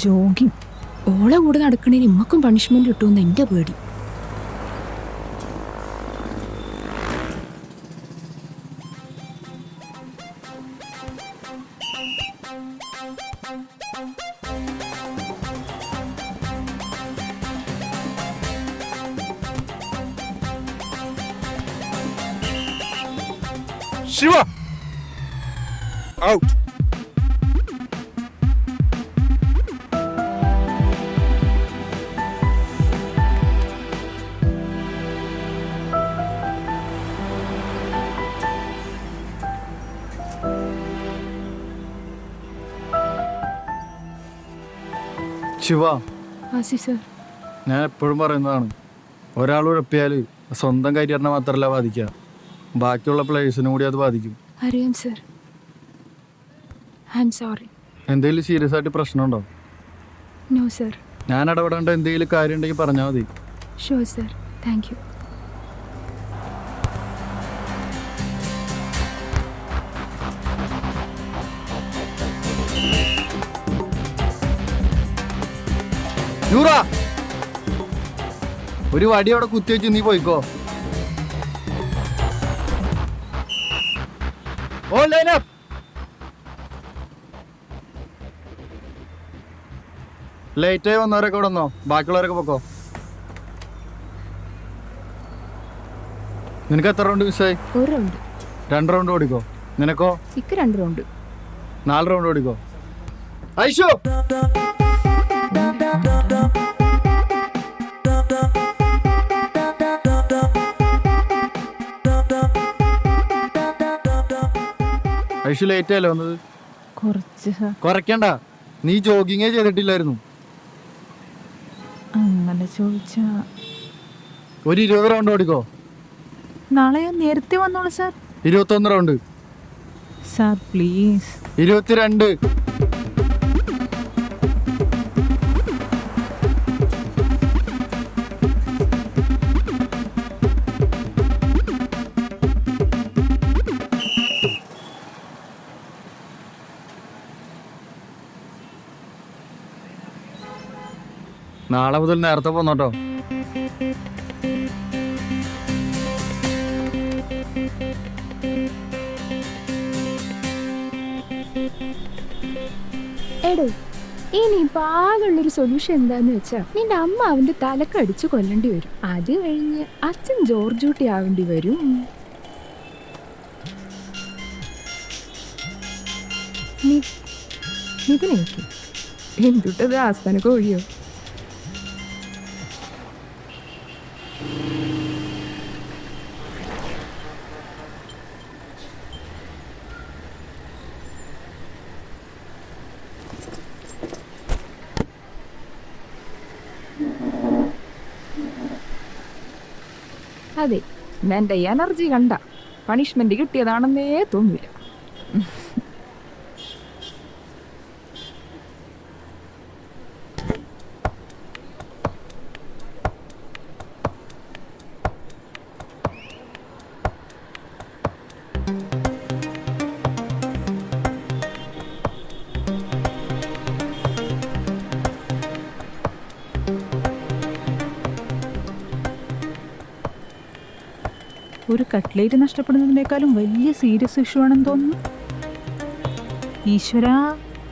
Jogging. ഓളെ കൂടെ നടക്കണേന് ഇമ്മക്കും punishment കിട്ടുമെന്ന് എൻ്റെ പേടി. Shiva! Out! ശിവ, ആസി സർ, ഞാൻ എപ്പോഴും പറയുന്നതാണ്, ഒരാൾ ഉഴപ്പിയാൽ സ്വന്തം കരിയറിനെ മാത്രമല്ല ബാധിക്കുക, ബാക്കിയുള്ള പ്ലേയേഴ്സിനും കൂടി അത് ബാധിക്കും. അറിയാം സർ. I am sorry. എന്തെങ്കിലും സീരിയസ് ആയിട്ട് പ്രശ്നമുണ്ടോ? No sir. ഞാൻ ഇടപെടേണ്ട എന്തെങ്കിലും കാര്യം ഉണ്ടെങ്കിൽ പറഞ്ഞാൽ മതി. Sure sir. Thank you. Noora, ഒരു വടി അവിടെ കുത്തിവെച്ച് നീ പോയിക്കോ. ലേറ്റായി വന്നവരൊക്കെ ഇവിടെ വന്നോ, ബാക്കിയുള്ളവരൊക്കെ പൊക്കോ. നിനക്ക് എത്ര റൗണ്ട് മിസ്സായി? ഒരു റൗണ്ട്. 2 റൗണ്ട് ഓടിക്കോ. നിനക്കോ? ഇക്ക് 2 റൗണ്ട്. 4 റൗണ്ട് ഓടിക്കോ. ഐഷു, ഐഷു ലേറ്റ് ആയല്ലോ വന്നത്. കുറച്ച് കുറയ്ക്കണ്ട, നീ ജോഗിങ്ങേ ചെയ്തിട്ടില്ലായിരുന്നു. അങ്ങനെ ചോദിച്ചാ ഒരു 20 റൗണ്ട് ഓടിക്കോ. നാളെ ഞാൻ നേരത്തെ വന്നോളൂ സാർ. 21 റൗണ്ട്. Sir please. 22. നാളെ മുതൽ നേരത്തെ പോന്നോട്ടോ. എടോ, ഇനി പാകുള്ളൊരു സൊല്യൂഷൻ എന്താന്ന് വെച്ചാ നിന്റെ അമ്മ അവന്റെ തലക്കടിച്ച് കൊല്ലേണ്ടി വരും. അത് കഴിഞ്ഞ് അച്ഛൻ ജോർജൂട്ടി ആവേണ്ടി വരും. ഇതിനേക്ക് എന്തുട്ടത് ആസ്ഥാന കോഴിയോ? അതെ, എൻ്റെ എനർജി കണ്ട പണിഷ്മെന്റ് കിട്ടിയതാണെന്നേ തോന്നില്ല. ഒരു കട്ട്ലേറ്റ് നഷ്ടപ്പെടുന്നതിനേക്കാളും വലിയ സീരിയസ് ഇഷ്യൂ ആണെന്ന് തോന്നുന്നു. ഈശ്വരാ,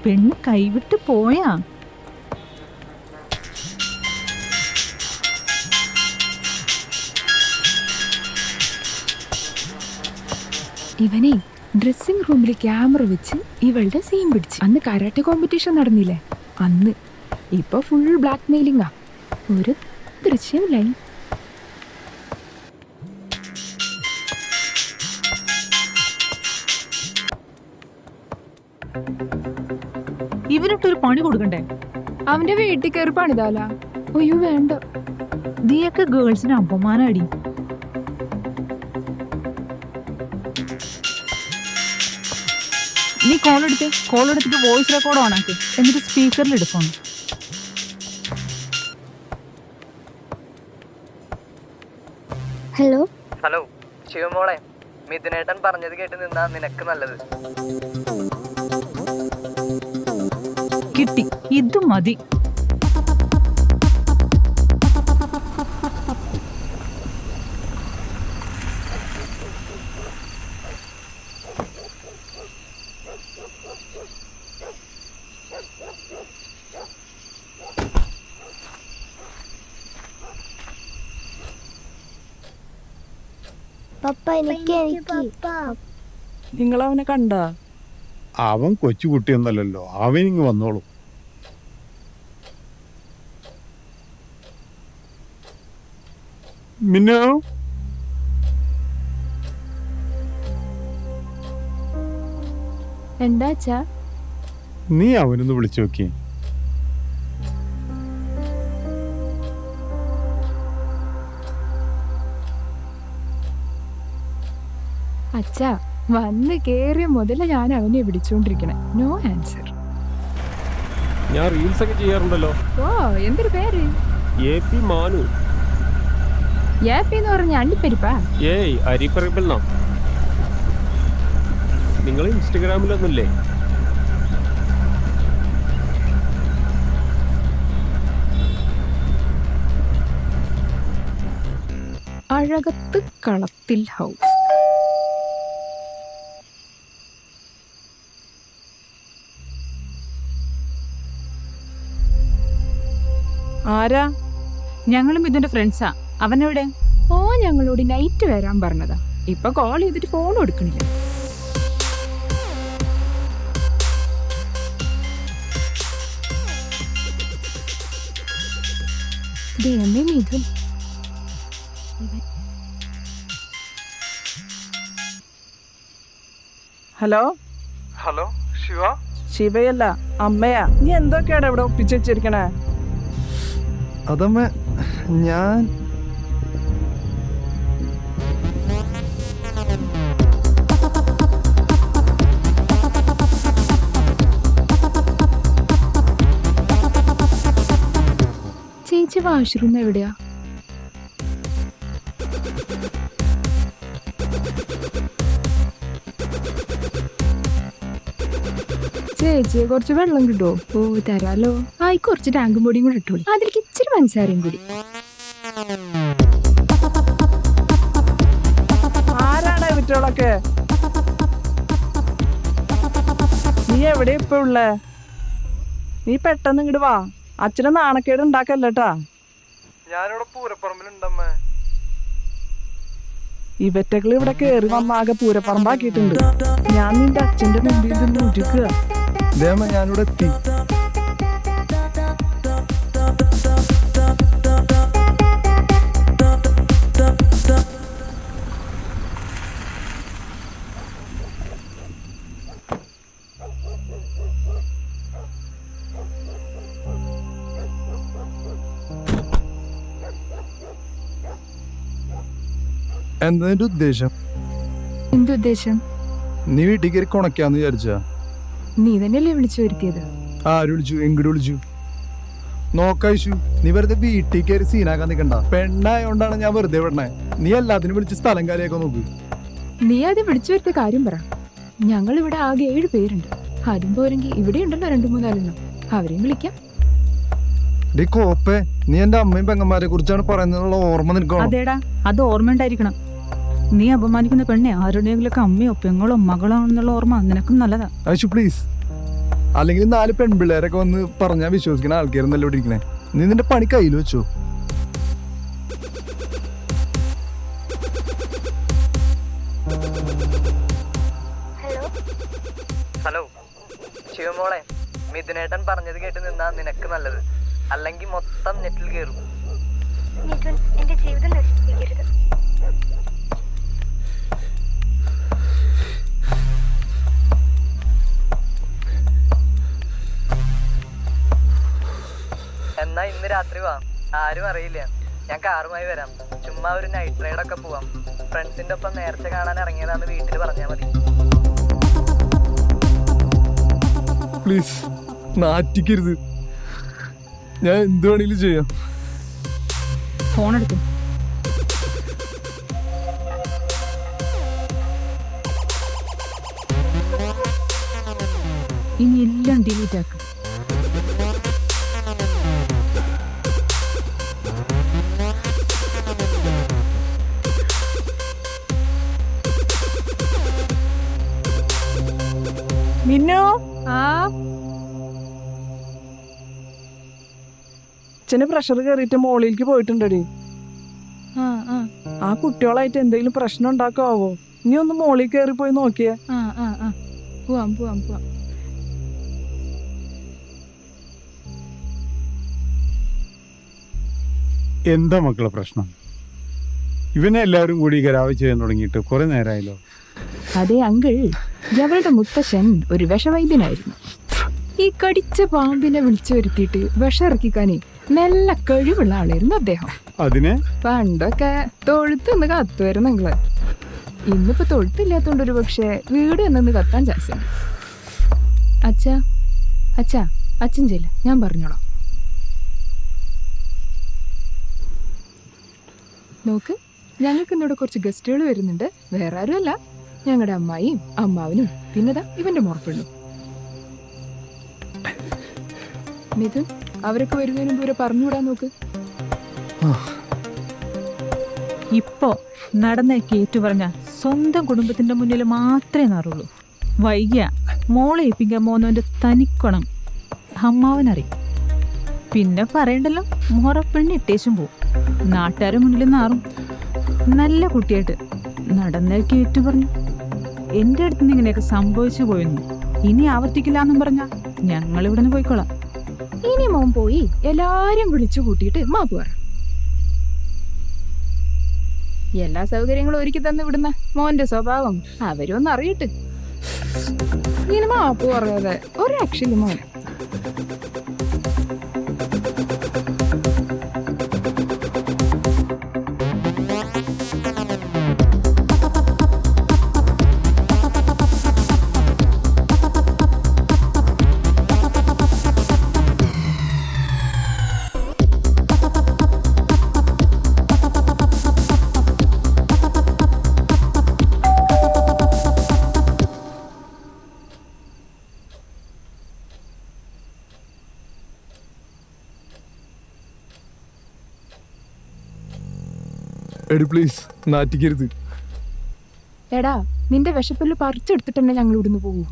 പെണ്ണ് കൈവിട്ട് പോയാ. ഇവനെ ഡ്രസ്സിംഗ് റൂമിൽ ക്യാമറ വെച്ച് ഇവളുടെ സീൻ പിടിച്ച്. അന്ന് കരാട്ടെ കോമ്പറ്റീഷൻ നടന്നില്ലേ അന്ന്. ഇപ്പൊ ഫുൾ ബ്ലാക്ക് മെയിലിംഗാ. ഒരു ദൃശ്യം ലൈൻ. ഇവനിട്ടൊരു പണി കൊടുക്കണ്ടേ? അവന്റെ വീട്ടിൽ കയറി പണിതാല. അയ്യോ വേണ്ട. നീയൊക്കെ ഗേൾസിന് അപമാനാടി. നീ കോൾ എടുത്തിട്ട് വോയിസ് റെക്കോർഡ് ഓണാക്കി, എന്നിട്ട് സ്പീക്കറിൽ എടുക്കണം. ഹലോ ഹലോ ശിവമോളെ, മിഥുനേട്ടൻ പറഞ്ഞത് കേട്ട് നിന്നാ നിനക്ക് നല്ലത്. കിട്ടി, ഇത് മതി. പപ്പ എനിക്ക് നിങ്ങൾ അവനെ കണ്ട? അവൻ കൊച്ചുകുട്ടിയൊന്നല്ലല്ലോ, അവനിങ്ങ് വന്നോളൂ. മിന്നു, എന്താച്ചാ? നീ അവനൊന്ന് വിളിച്ചു നോക്കി. അച്ഛാ, വന്ന് കേറിയ മുതല ഞാൻ അവനെ വിളിച്ചോണ്ടിരിക്കണേ. No answer. ഞാൻ റീൽസ് ഒക്കെ ചെയ്യാറുണ്ടല്ലോ. ഓ, എന്തൊരു പേര്? AP മാനു. യാപ്പി എന്ന് പറഞ്ഞ അണ്ടിപ്പരിപ്പാ? ഏയ്, അരിപ്പറിപ്പിൽ. നിങ്ങൾ ഇൻസ്റ്റഗ്രാമിലൊന്നുമില്ലേ? അഴകത്ത് കളത്തിൽ ഹൗസ്. ആരാ? ഞങ്ങളും ഇതിന്റെ ഫ്രണ്ട്സാ. അവനെവിടെ? ഓ, ഞങ്ങളോട് നൈറ്റ് വരാൻ പറഞ്ഞതാ. ഇപ്പൊ കോൾ ചെയ്തിട്ട് ഫോൺ എടുക്കണില്ല. ദൈവമേ, മിഥുൻ. Hello hello, Shiva. ശിവയല്ല, അമ്മയാ. നീ എന്തൊക്കെയാണ് ഇവിടെ ഒപ്പിച്ചു വെച്ചിരിക്കണേ? അതമ്മ, ഞാൻ ചേച്ചി വാഷ്റൂം എവിടെയാ? ചേച്ചിയെ കുറച്ച് വെള്ളം കിട്ടുമോ? ഓ, തരാലോ. ആയി, കുറച്ച് ടാങ്കും പൊടിയും കൂടി ഇട്ടോളി. അതിലേക്ക് ഇച്ചിരി പഞ്ചസാരയും കൂടി. ആരാണ് വിറ്റോളൊക്കെ? നീ എവിടെ ഇപ്പൊ ഉള്ളേ? നീ പെട്ടെന്ന് ഇങ്ങോട്ട് വാ. അച്ഛനെ നാണക്കേട് ഉണ്ടാക്കല്ലേട്ടാ. ഞാനിവിടെ പൂരപ്പറമ്പിലുണ്ടമ്മ. ഇവറ്റകൾ ഇവിടെ കേറി വന്നാകെ പൂരപ്പറമ്പാക്കിയിട്ടുണ്ട്. ഞാൻ നിന്റെ അച്ഛന്റെ മുമ്പിൽ നിന്ന് ഉരുക്കുക. ദേമ്മ, ഞാനിവിടെ എത്തി. എന്താ നിന്റെ ഉദ്ദേശം? എന്തുദ്ദേശം? നീ വീട്ടിൽ കയറി കൊണക്കാന്ന് വിചാരിച്ചാ? നീ തന്നെയല്ലേ വിളിച്ചു വരുത്തിയത്? ആര് വിളിച്ചു? എങ്ങോട്ട് വിളിച്ചു? നോക്കായിശു, നീ വെറുതെ വീട്ടിൽ കയറി സീനാക്കാൻ നിൽക്കണ്ട. പെണ്ണായോണ്ടാണ് ഞാൻ വെറുതെ വിടണേ. നീ എല്ലാത്തിനും വിളിച്ച് സ്ഥലം കാര്യമൊക്കെ നോക്ക്. നീ ആദ്യം വിളിച്ചു വരുത്തിയ കാര്യം പറ. ഞങ്ങൾ ഇവിടെ ആകെ 7 പേരുണ്ട്. അതും പോരെങ്കിൽ ഇവിടെ ഉണ്ടല്ലോ 2-3 അവരെയും വിളിക്കാം. ഡി കോപ്പേ, നീ എന്റെ അമ്മയും പെങ്ങന്മാരെ കുറിച്ചാണ് പറയുന്നതിനുള്ള ഓർമ്മ നിൽക്കണം. അതേടാ, അത് ഓർമ്മ ഉണ്ടായിരിക്കണം. നീ അപമാനിക്കുന്ന പെണ്ണെ ആരുടെയെങ്കിലൊക്കെ അമ്മയോ പെങ്ങളോ മകളോ ആണെന്നുള്ള ഓർമ്മ നിനക്കും നല്ലതാ. ഐശു പ്ലീസ്. അല്ലെങ്കിൽ 4 പെൺപിള്ളേരൊക്കെ വന്ന് പറഞ്ഞാൽ വിശ്വസിക്കുന്ന ആൾക്കാരെന്നല്ലോ ഇവിടെ ഇരിക്കണേ. നീ നിന്റെ പണി കയ്യിൽ വെച്ചോ. ഹലോ ശിവമോളെ, മിഥുനേട്ടൻ പറഞ്ഞത് കേട്ട് നിന്നാ നിനക്ക് നല്ലത്. അല്ലെങ്കിൽ മൊത്തം നെറ്റിൽ കയറും. മിഥുൻ, എന്റെ ജീവിതം നശിപ്പിക്കരുത്. എന്നാ ഇന്ന് രാത്രി വാ, ആരും അറിയില്ല. ഞാൻ കാറുമായി വരാം. ചുമ്മാ ഒരു നൈറ്റ് റൈഡ് ഒക്കെ പോവാം. ഫ്രണ്ട്സിന്റെ ഒപ്പം നേരത്തെ കാണാൻ ഇറങ്ങിയതാന്ന് വീട്ടിൽ പറഞ്ഞാൽ മതി. പ്ലീസ്, നാറ്റിക്കരുത്. ഞാൻ എന്ത് വേണമെങ്കിലും ചെയ്യാം. ഫോൺ എടുത്തു. ഇനി എല്ലാം ഡിലീറ്റ് ആക്കും. മിന്നു ആ അച്ഛന് പ്രഷർ കയറിയിട്ട് മോളിലേക്ക് പോയിട്ടുണ്ടടി. ആ ആ ആ കുട്ടികളായിട്ട് എന്തെങ്കിലും പ്രശ്നം ഉണ്ടാക്കാവോ? നീ ഒന്ന് മോളിൽ കയറി പോയി നോക്കിയേ. ആ ആ ആ പോവാം പോവാം പോവാം. എന്താ മക്കളെ പ്രശ്നം? ഇവനെ എല്ലാവരും കൂടി ഗരാവ് ചെയ്യാൻ തുടങ്ങിയിട്ട് കുറെ നേരമായല്ലോ. അതെ അങ്കിൾ, അവളുടെ മുത്തശ്ശൻ ഒരു വിഷവൈദ്യനായിരുന്നു. ഈ കടിച്ച പാമ്പിനെ വിളിച്ചു വരുത്തിയിട്ട് വിഷം ഇറക്കിക്കാനേ നല്ല കഴിവുള്ള ആളായിരുന്നു അദ്ദേഹം. അതിനെ പണ്ടൊക്കെ തൊഴുത്തൊന്ന് കത്തുവായിരുന്നു നിങ്ങള്. ഇന്നിപ്പോ തൊഴുത്തില്ലാത്തോണ്ട് ഒരു പക്ഷേ വീട് എന്നൊന്ന് കത്താൻ ചാൻസ്. അച്ഛാ അച്ഛാ അച്ഛൻ ചെല്ല, ഞാൻ പറഞ്ഞോളാം. നോക്ക്, ഞങ്ങൾക്ക് ഇന്നിവിടെ കുറച്ച് ഗസ്റ്റുകൾ വരുന്നുണ്ട്. വേറെ ആരുമല്ല, ഞങ്ങളുടെ അമ്മായിയും അമ്മാവനും പിന്നെതാ ഇവന്റെ മുറപ്പെണ്ണു. മിഥുൻ, അവരൊക്കെ വരുന്നതിന് മുമ്പ് ഇവരെ പറഞ്ഞുവിടാൻ നോക്ക്. ഇപ്പോ നടന്ന കേറ്റു പറഞ്ഞ സ്വന്തം കുടുംബത്തിന്റെ മുന്നിൽ മാത്രമേ നാറുള്ളൂ. വൈകിയ മോളെ ഏൽപ്പിക്കാൻ പോകുന്നവന്റെ തനിക്കണം അമ്മാവനറിയും. പിന്നെ പറയണ്ടല്ലോ, മുറപ്പെണ്ണി ഇട്ടേച്ചും പോവും. നാട്ടുകാരെ മുന്നിൽ നാറും. നല്ല കുട്ടിയായിട്ട് നടന്ന കേറ്റു പറഞ്ഞു. എൻ്റെ അടുത്ത് നിന്ന് ഇങ്ങനെയൊക്കെ സംഭവിച്ചു പോയിരുന്നു. ഇനി ആവർത്തിക്കില്ല എന്നും പറഞ്ഞാ ഞങ്ങൾ ഇവിടെ നിന്ന് പോയിക്കോളാം. ഇനി മോൻ പോയി എല്ലാരും വിളിച്ചു കൂട്ടിയിട്ട് മാപ്പ് പറ. എല്ലാ സൗകര്യങ്ങളും ഒരുക്കി തന്നു വിടുന്ന മോന്റെ സ്വഭാവം അവരും ഒന്ന് അറിയട്ടെ. ഇനി മാപ്പ് പറയാതെ ഒരു രക്ഷയില്ല മോൻ. എടി പ്ലീസ് നാറ്റിക്കരുത്. എടാ, നിന്റെ വിശപ്പല് പറിച്ചെടുത്തിട്ട് തന്നെ ഞങ്ങൾ ഇവിടുന്ന് പോകൂ.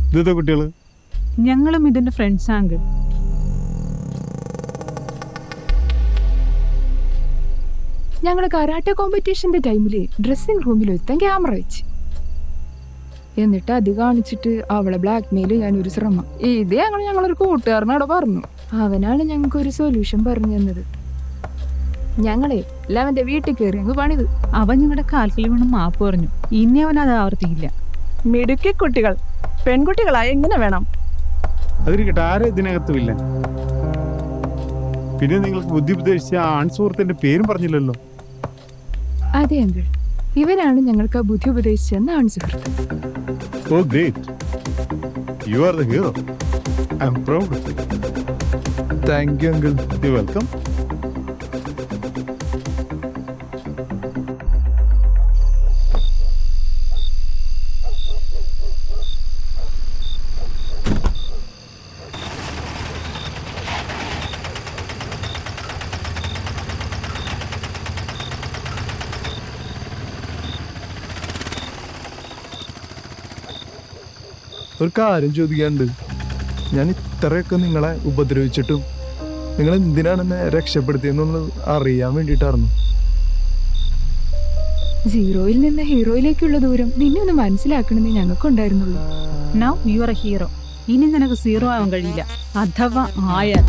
ഇതേതാ കുട്ടികള്? ഞങ്ങളും ഇതിന്റെ ഫ്രണ്ട്സ് ആങ്കിൾ. ഞങ്ങൾ കരാട്ടെ കോമ്പറ്റീഷന്റെ ടൈമിൽ ഡ്രസ്സിംഗ് റൂമിൽ ഒരുത്തൻ ക്യാമറ വെച്ച്, എന്നിട്ട് അത് കാണിച്ചിട്ട് അവളെ ബ്ലാക്ക് മെയിൽ ചെയ്യാൻ ഒരു ശ്രമം. ഇത് ഞങ്ങളൊരു കൂട്ടുകാരനോട് പറഞ്ഞു. അവനാണ് ഞങ്ങൾക്ക് ഒരു സൊല്യൂഷൻ പറഞ്ഞു തന്നത്. ഞങ്ങളെ അവന്റെ വീട്ടിൽ കയറി അങ്ങ് പണിത്. അവൻ ഞങ്ങളുടെ കാൽക്കൽ വീണ് മാപ്പ് പറഞ്ഞു. ഇനി അവൻ അത് ആവർത്തിക്കില്ല. മിടുക്കി കുട്ടികൾ. പെൺകുട്ടികളായ എങ്ങനെ വേണം? അതിരിക്കട്ടെ, ആരും ഇതിനകത്തുമില്ല. പിന്നെ നിങ്ങൾക്ക് ബുദ്ധി ഉപദേശിച്ച ആൺ സുഹൃത്തിന്റെ പേരും പറഞ്ഞില്ലല്ലോ. അതെ അങ്കിൾ, ഇവരാണ് ഞങ്ങൾക്ക് ആ ബുദ്ധി ഉപദേശിച്ചെന്ന് ആണ് സുഹൃത്ത്. Oh great, you are the hero. I am proud of you. Thank you uncle. You welcome. ഒരു കാര്യം ചോദിക്കാനുണ്ട്. ഞാൻ ഇത്രയൊക്കെ നിങ്ങളെ ഉപദ്രവിച്ചിട്ടും നിങ്ങൾ എന്തിനാണ് എന്നെ രക്ഷപ്പെടുത്തിയെന്നുള്ളത് അറിയാൻ വേണ്ടിയിട്ടായിരുന്നു. സീറോയിൽ നിന്ന് ഹീറോയിലേക്കുള്ള ദൂരം നിന്നെ ഒന്ന് മനസ്സിലാക്കണമെന്ന് ഞങ്ങൾക്കുണ്ടായിരുന്നുള്ളൂ. Now you are a hero. ഇനി നിനക്ക് സീറോ ആവാൻ കഴിയില്ല. അഥവാ ആയാൽ